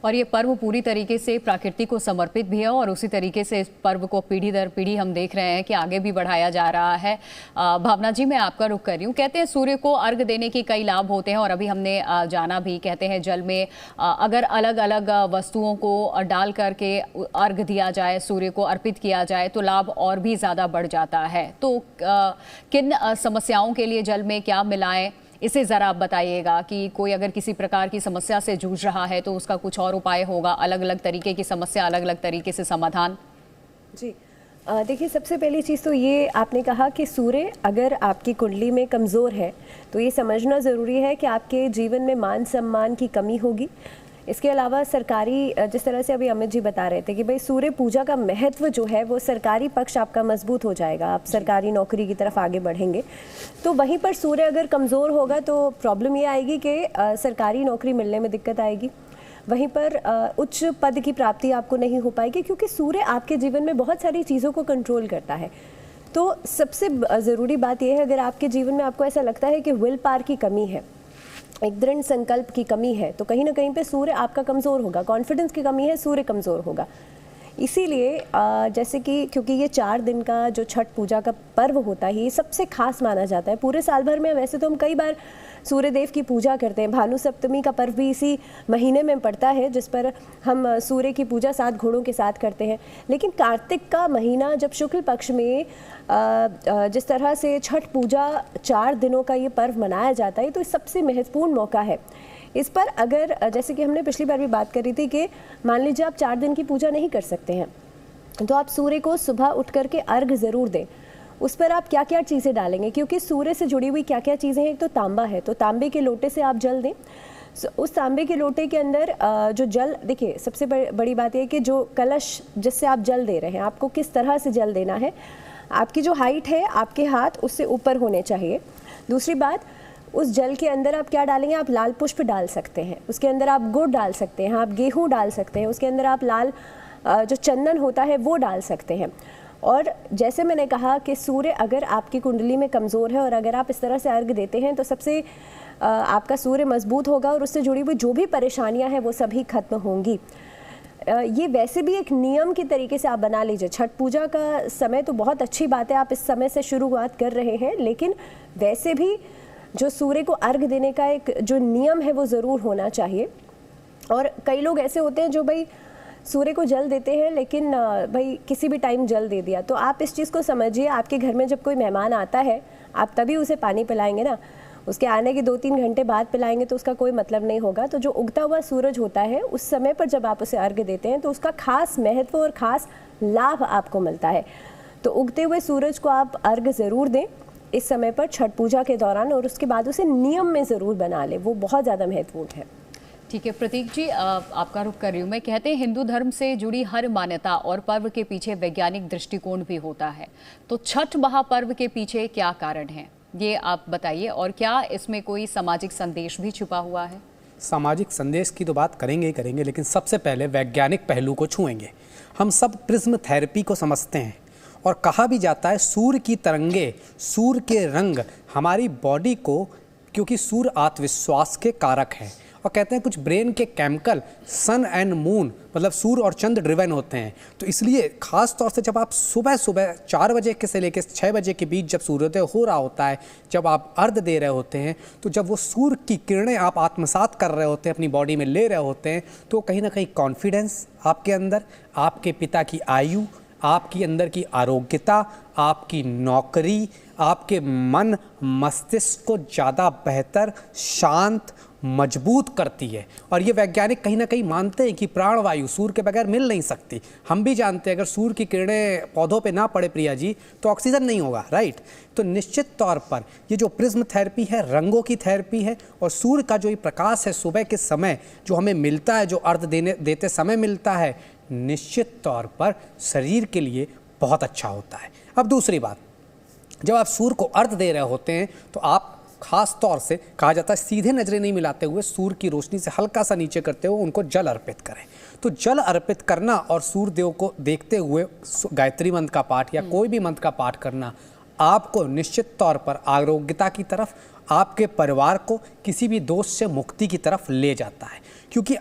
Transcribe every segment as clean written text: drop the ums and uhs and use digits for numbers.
और ये पर्व पूरी तरीके से प्रकृति को समर्पित भी है और उसी तरीके से इस पर्व को पीढ़ी दर पीढ़ी हम देख रहे हैं कि आगे भी बढ़ाया जा रहा है। भावना जी, मैं आपका रुख कर रही हूँ। कहते हैं सूर्य को अर्घ देने के कई लाभ होते हैं और अभी हमने जाना भी, कहते हैं जल में अगर अलग अलग वस्तुओं को डाल करके अर्घ दिया जाए, सूर्य को अर्पित किया जाए तो लाभ और भी ज़्यादा बढ़ जाता है। तो किन समस्याओं के लिए जल में क्या मिलाएं, इसे ज़रा आप बताइएगा कि कोई अगर किसी प्रकार की समस्या से जूझ रहा है तो उसका कुछ और उपाय होगा, अलग अलग तरीके की समस्या, अलग अलग तरीके से समाधान। जी देखिए, सबसे पहली चीज़ तो ये आपने कहा कि सूर्य अगर आपकी कुंडली में कमज़ोर है तो ये समझना ज़रूरी है कि आपके जीवन में मान सम्मान की कमी होगी। इसके अलावा सरकारी, जिस तरह से अभी अमित जी बता रहे थे कि भाई सूर्य पूजा का महत्व जो है वो सरकारी पक्ष आपका मजबूत हो जाएगा, आप सरकारी नौकरी की तरफ आगे बढ़ेंगे। तो वहीं पर सूर्य अगर कमज़ोर होगा तो प्रॉब्लम ये आएगी कि सरकारी नौकरी मिलने में दिक्कत आएगी। वहीं पर उच्च पद की प्राप्ति आपको नहीं हो पाएगी, क्योंकि सूर्य आपके जीवन में बहुत सारी चीज़ों को कंट्रोल करता है। तो सबसे ज़रूरी बात यह है, अगर आपके जीवन में आपको ऐसा लगता है कि विल पावर की कमी है, एक दृढ़ संकल्प की कमी है, तो कहीं ना कहीं पे सूर्य आपका कमज़ोर होगा। कॉन्फिडेंस की कमी है, सूर्य कमज़ोर होगा। इसीलिए जैसे कि क्योंकि ये 4 दिन का जो छठ पूजा का पर्व होता है ये सबसे खास माना जाता है पूरे साल भर में। वैसे तो हम कई बार सूर्य देव की पूजा करते हैं, भानु सप्तमी का पर्व भी इसी महीने में पड़ता है जिस पर हम सूर्य की पूजा 7 घोड़ों के साथ करते हैं। लेकिन कार्तिक का महीना जब शुक्ल पक्ष में जिस तरह से छठ पूजा 4 दिनों का ये पर्व मनाया जाता है, तो सबसे महत्वपूर्ण मौका है। इस पर अगर जैसे कि हमने पिछली बार भी बात करी थी कि मान लीजिए आप 4 दिन की पूजा नहीं कर सकते हैं, तो आप सूर्य को सुबह उठ करके अर्घ ज़रूर दें। उस पर आप क्या क्या चीज़ें डालेंगे, क्योंकि सूर्य से जुड़ी हुई क्या क्या चीज़ें हैं, एक तो तांबा है, तो तांबे के लोटे से आप जल दें। उस तांबे के लोटे के अंदर जो जल, देखिए सबसे बड़ी बात यह है कि जो कलश जिससे आप जल दे रहे हैं, आपको किस तरह से जल देना है, आपकी जो हाइट है आपके हाथ उससे ऊपर होने चाहिए। दूसरी बात, उस जल के अंदर आप क्या डालेंगे, आप लाल पुष्प डाल सकते हैं, उसके अंदर आप गुड़ डाल सकते हैं, आप गेहूँ डाल सकते हैं, उसके अंदर आप लाल जो चंदन होता है वो डाल सकते हैं। और जैसे मैंने कहा कि सूर्य अगर आपकी कुंडली में कमज़ोर है और अगर आप इस तरह से अर्घ देते हैं तो सबसे आपका सूर्य मजबूत होगा और उससे जुड़ी हुई जो भी परेशानियां हैं वो सभी खत्म होंगी। ये वैसे भी एक नियम की तरीके से आप बना लीजिए। छठ पूजा का समय तो बहुत अच्छी बात है, आप इस समय से शुरुआत कर रहे हैं, लेकिन वैसे भी जो सूर्य को अर्घ देने का एक जो नियम है वो ज़रूर होना चाहिए। और कई लोग ऐसे होते हैं जो भाई सूर्य को जल देते हैं लेकिन भाई किसी भी टाइम जल दे दिया, तो आप इस चीज़ को समझिए, आपके घर में जब कोई मेहमान आता है आप तभी उसे पानी पिलाएंगे ना, उसके आने के 2-3 घंटे बाद पिलाएंगे तो उसका कोई मतलब नहीं होगा। तो जो उगता हुआ सूरज होता है उस समय पर जब आप उसे अर्घ देते हैं तो उसका खास महत्व और खास लाभ आपको मिलता है। तो उगते हुए सूरज को आप अर्घ ज़रूर दें इस समय पर छठ पूजा के दौरान, और उसके बाद उसे नियम में ज़रूर बना लें, वो बहुत ज़्यादा महत्वपूर्ण है। ठीक है प्रतीक जी, आपका रुख कर रही हूँ मैं। कहते हैं हिंदू धर्म से जुड़ी हर मान्यता और पर्व के पीछे वैज्ञानिक दृष्टिकोण भी होता है, तो छठ महापर्व के पीछे क्या कारण है ये आप बताइए, और क्या इसमें कोई सामाजिक संदेश भी छुपा हुआ है? सामाजिक संदेश की तो बात करेंगे ही करेंगे, लेकिन सबसे पहले वैज्ञानिक पहलू को छुएंगे। हम सब प्रिज्म थेरेपी को समझते हैं और कहा भी जाता है सूर्य की तरंगे, सूर्य के रंग हमारी बॉडी को, क्योंकि सूर्य आत्मविश्वास के कारक है, और कहते हैं कुछ ब्रेन के केमिकल सन एंड मून मतलब सूर्य और चंद्र ड्रिवन होते हैं। तो इसलिए खास तौर से जब आप सुबह सुबह 4 बजे के से लेकर 6 बजे के बीच जब सूर्योदय हो रहा होता है, जब आप अर्घ दे रहे होते हैं, तो जब वो सूर्य की किरणें आप आत्मसात कर रहे होते हैं, अपनी बॉडी में ले रहे होते हैं, तो कहीं ना कहीं कॉन्फिडेंस आपके अंदर, आपके पिता की आयु, आपकी अंदर की आरोग्यता, आपकी नौकरी, आपके मन मस्तिष्क को ज़्यादा बेहतर, शांत, मजबूत करती है। और ये वैज्ञानिक कहीं ना कहीं मानते हैं कि प्राणवायु सूर्य के बगैर मिल नहीं सकती। हम भी जानते हैं अगर सूर्य की किरणें पौधों पे ना पड़े प्रिया जी तो ऑक्सीजन नहीं होगा, राइट। तो निश्चित तौर पर ये जो प्रिज्म थेरेपी है रंगों की थेरेपी है, और सूर्य का जो ये प्रकाश है सुबह के समय जो हमें मिलता है, जो अर्घ देते समय मिलता है, निश्चित तौर पर शरीर के लिए बहुत अच्छा होता है। अब दूसरी बात, जब आप सूर्य को अर्घ दे रहे होते हैं तो आप खास तौर से कहा जाता है सीधे नजरें नहीं मिलाते हुए सूर्य की रोशनी से हल्का सा नीचे करते हुए उनको जल अर्पित करें। तो जल अर्पित करना और सूर्य देव को देखते हुए गायत्री मंत्र का पाठ या कोई भी मंत्र का पाठ करना आपको निश्चित तौर पर आरोग्यता की तरफ, आपके परिवार को किसी भी दोष से मुक्ति की तरफ ले जाता है। क्योंकि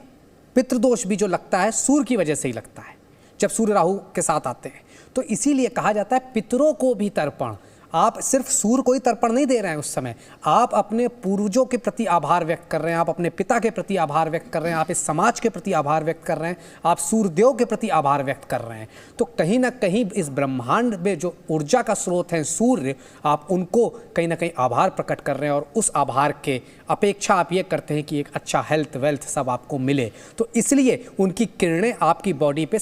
पितृदोष भी जो लगता है सूर्य की वजह से ही लगता है जब सूर्य राहु के साथ आते हैं। तो इसीलिए कहा जाता है पितरों को भी तर्पण। आप सिर्फ सूर्य को ही तर्पण नहीं दे रहे हैं उस समय, आप अपने पूर्वजों के प्रति आभार व्यक्त कर रहे हैं, आप अपने पिता के प्रति आभार व्यक्त कर रहे हैं, आप इस समाज के प्रति आभार व्यक्त कर रहे हैं, आप सूर्यदेव के प्रति आभार व्यक्त कर रहे हैं। तो कहीं ना कहीं इस ब्रह्मांड में जो ऊर्जा का स्रोत है सूर्य, आप उनको कहीं ना कहीं आभार प्रकट कर रहे हैं और उस आभार के अपेक्षा आप ये करते हैं कि एक अच्छा हेल्थ वेल्थ सब आपको मिले। तो इसलिए उनकी किरणें आपकी बॉडी पे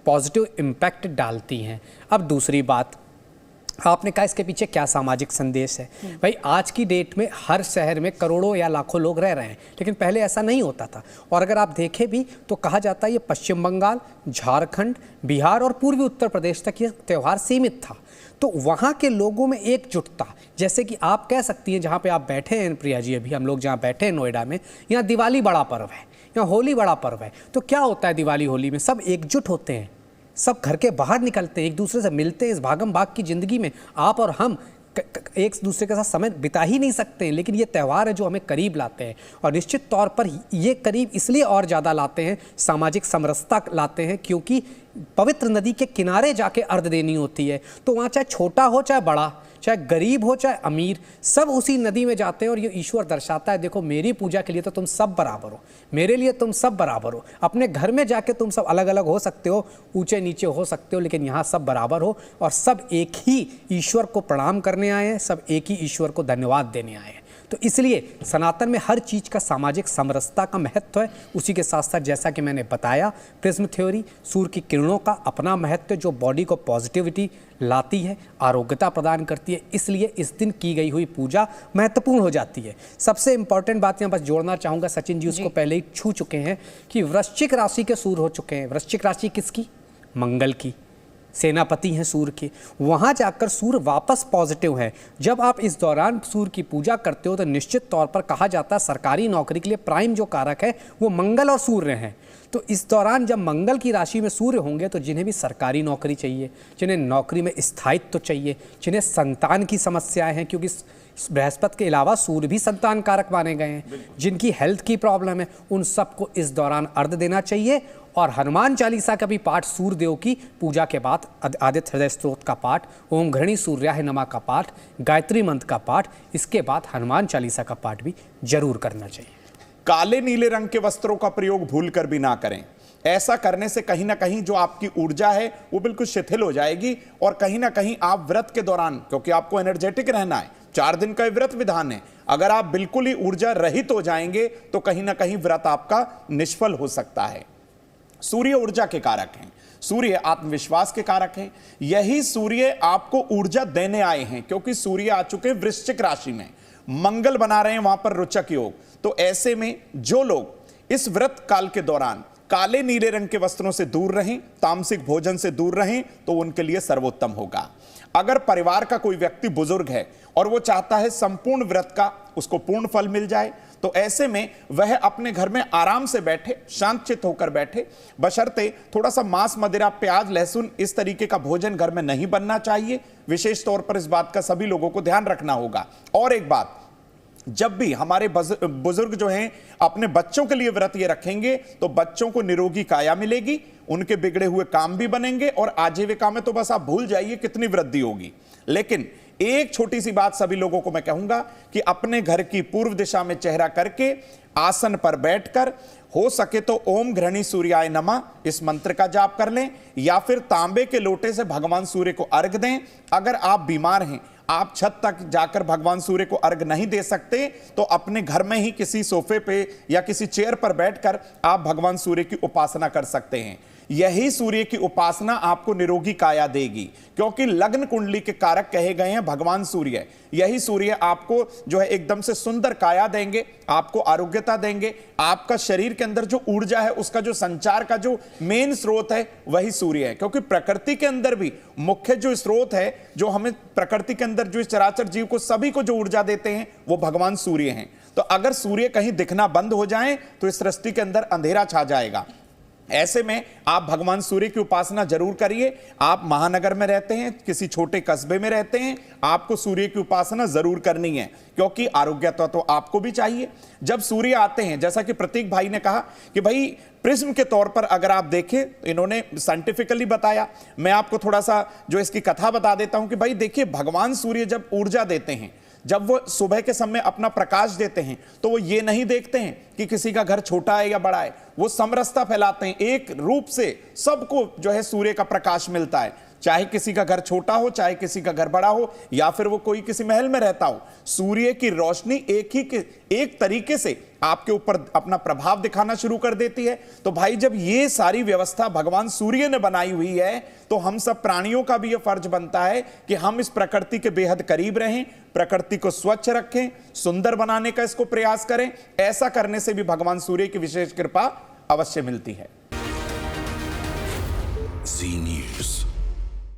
पॉजिटिव इम्पैक्ट डालती हैं। अब दूसरी बात, आपने कहा इसके पीछे क्या सामाजिक संदेश है। भाई आज की डेट में हर शहर में करोड़ों या लाखों लोग रह रहे हैं, लेकिन पहले ऐसा नहीं होता था। और अगर आप देखें भी तो कहा जाता है ये पश्चिम बंगाल, झारखंड, बिहार और पूर्वी उत्तर प्रदेश तक ये त्यौहार सीमित था। तो वहाँ के लोगों में एकजुटता, जैसे कि आप कह सकती हैं जहाँ पे आप बैठे हैं प्रिया जी, अभी हम लोग जहाँ बैठे हैं नोएडा में, यहाँ दिवाली बड़ा पर्व है, यहाँ होली बड़ा पर्व है। तो क्या होता है दिवाली होली में, सब एकजुट होते हैं, सब घर के बाहर निकलते हैं, एक दूसरे से मिलते हैं। इस भागम भाग की ज़िंदगी में आप और हम एक दूसरे के साथ समय बिता ही नहीं सकते हैं, लेकिन ये त्यौहार है जो हमें करीब लाते हैं। और निश्चित तौर पर ये करीब इसलिए और ज़्यादा लाते हैं, सामाजिक समरसता लाते हैं, क्योंकि पवित्र नदी के किनारे जाके अर्घ देनी होती है। तो वहाँ चाहे छोटा हो चाहे बड़ा, चाहे गरीब हो चाहे अमीर, सब उसी नदी में जाते हैं। और ये ईश्वर दर्शाता है, देखो मेरी पूजा के लिए तो तुम सब बराबर हो, मेरे लिए तुम सब बराबर हो। अपने घर में जाके तुम सब अलग अलग हो सकते हो, ऊंचे नीचे हो सकते हो, लेकिन यहाँ सब बराबर हो और सब एक ही ईश्वर को प्रणाम करने आए हैं, सब एक ही ईश्वर को धन्यवाद देने आए हैं। तो इसलिए सनातन में हर चीज़ का सामाजिक समरसता का महत्व है। उसी के साथ साथ जैसा कि मैंने बताया, प्रिज्म थ्योरी, सूर्य की किरणों का अपना महत्व है जो बॉडी को पॉजिटिविटी लाती है, आरोग्यता प्रदान करती है। इसलिए इस दिन की गई हुई पूजा महत्वपूर्ण हो जाती है। सबसे इंपॉर्टेंट बात यहाँ बस जोड़ना चाहूँगा, सचिन जी उसको पहले ही छू चुके हैं कि वृश्चिक राशि के सूर्य हो चुके हैं। वृश्चिक राशि किसकी? मंगल की, सेनापति हैं सूर्य के। वहाँ जाकर सूर्य वापस पॉजिटिव है। जब आप इस दौरान सूर्य की पूजा करते हो तो निश्चित तौर पर कहा जाता है सरकारी नौकरी के लिए प्राइम जो कारक है वो मंगल और सूर्य हैं। तो इस दौरान जब मंगल की राशि में सूर्य होंगे तो जिन्हें भी सरकारी नौकरी चाहिए, जिन्हें नौकरी में स्थायित्व चाहिए, जिन्हें संतान की समस्याएं हैं, क्योंकि बृहस्पति के अलावा सूर्य भी संतान कारक माने गए हैं, जिनकी हेल्थ की प्रॉब्लम है, उन सबको इस दौरान अर्घ देना चाहिए। और हनुमान चालीसा का भी पाठ सूर्य देव की पूजा के बाद, आदित्य हृदय स्तोत्र का पाठ, ओम घृणी सूर्याय नमः का पाठ, गायत्री मंत्र का पाठ, इसके बाद हनुमान चालीसा का पाठ भी जरूर करना चाहिए। काले नीले रंग के वस्त्रों का प्रयोग भूलकर भी ना करें। ऐसा करने से कहीं ना कहीं जो आपकी ऊर्जा है वो बिल्कुल शिथिल हो जाएगी और कहीं ना कहीं आप व्रत के दौरान, क्योंकि आपको एनर्जेटिक रहना है, 4 दिन का व्रत विधान है, अगर आप बिल्कुल ही ऊर्जा रहित हो जाएंगे तो कहीं ना कहीं व्रत आपका निष्फल हो सकता है। सूर्य ऊर्जा के कारक हैं, सूर्य आत्मविश्वास के कारक हैं। यही सूर्य आपको ऊर्जा देने आए हैं, क्योंकि सूर्य आ चुके वृश्चिक राशि में, मंगल बना रहे हैं वहां पर रोचक योग। तो ऐसे में जो लोग इस व्रत काल के दौरान काले नीले रंग के वस्त्रों से दूर रहें, तामसिक भोजन से दूर रहें, तो उनके लिए सर्वोत्तम होगा। अगर परिवार का कोई व्यक्ति बुजुर्ग है और वो चाहता है संपूर्ण व्रत का उसको पूर्ण फल मिल जाए, तो ऐसे में वह अपने घर में आराम से बैठे, शांतचित्त होकर बैठे, बशर्ते थोड़ा सा मांस मदिरा प्याज लहसुन इस तरीके का भोजन घर में नहीं बनना चाहिए। विशेष तौर पर इस बात का सभी लोगों को ध्यान रखना होगा। और एक बात, जब भी हमारे बुजुर्ग जो हैं अपने बच्चों के लिए व्रत ये रखेंगे तो बच्चों को निरोगी काया मिलेगी, उनके बिगड़े हुए काम भी बनेंगे और आजीविका में तो बस आप भूल जाइए कितनी वृद्धि होगी। लेकिन एक छोटी सी बात सभी लोगों को मैं कहूंगा कि अपने घर की पूर्व दिशा में चेहरा करके आसन पर बैठकर हो सके तो ओम घृणी सूर्याय नमः इस मंत्र का जाप कर लें, या फिर तांबे के लोटे से भगवान सूर्य को अर्घ दें। अगर आप बीमार हैं, आप छत तक जाकर भगवान सूर्य को अर्घ नहीं दे सकते, तो अपने घर में ही किसी सोफे पे या किसी चेयर पर बैठकर आप भगवान सूर्य की उपासना कर सकते हैं। यही सूर्य की उपासना आपको निरोगी काया देगी, क्योंकि लग्न कुंडली के कारक कहे गए हैं भगवान सूर्य। यही सूर्य आपको जो है एकदम से सुंदर काया देंगे, आपको आरोग्यता देंगे। आपका शरीर के अंदर जो ऊर्जा है उसका जो संचार का जो मेन स्रोत है वही सूर्य है, क्योंकि प्रकृति के अंदर भी मुख्य जो स्रोत है, जो हमें प्रकृति के अंदर जो चराचर जीव को सभी को जो ऊर्जा देते हैं वो भगवान सूर्य हैं। तो अगर सूर्य कहीं दिखना बंद हो जाए तो इस सृष्टि के अंदर अंधेरा छा जाएगा। ऐसे में आप भगवान सूर्य की उपासना जरूर करिए। आप महानगर में रहते हैं, किसी छोटे कस्बे में रहते हैं, आपको सूर्य की उपासना जरूर करनी है, क्योंकि आरोग्यता तो आपको भी चाहिए। जब सूर्य आते हैं, जैसा कि प्रतीक भाई ने कहा कि भाई प्रिज्म के तौर पर अगर आप देखें, इन्होंने साइंटिफिकली बताया, मैं आपको थोड़ा सा जो इसकी कथा बता देता हूं कि भाई देखिए, भगवान सूर्य जब ऊर्जा देते हैं, जब वो सुबह के समय अपना प्रकाश देते हैं, तो वो ये नहीं देखते हैं कि किसी का घर छोटा है या बड़ा है, वो समरसता फैलाते हैं। एक रूप से सबको जो है सूर्य का प्रकाश मिलता है, चाहे किसी का घर छोटा हो, चाहे किसी का घर बड़ा हो, या फिर वो कोई किसी महल में रहता हो। सूर्य की रोशनी एक तरीके से आपके ऊपर अपना प्रभाव दिखाना शुरू कर देती है। तो भाई जब ये सारी व्यवस्था भगवान सूर्य ने बनाई हुई है, तो हम सब प्राणियों का भी यह फर्ज बनता है कि हम इस प्रकृति के बेहद करीब रहें, प्रकृति को स्वच्छ रखें, सुंदर बनाने का इसको प्रयास करें। ऐसा करने से भी भगवान सूर्य की विशेष कृपा अवश्य मिलती है।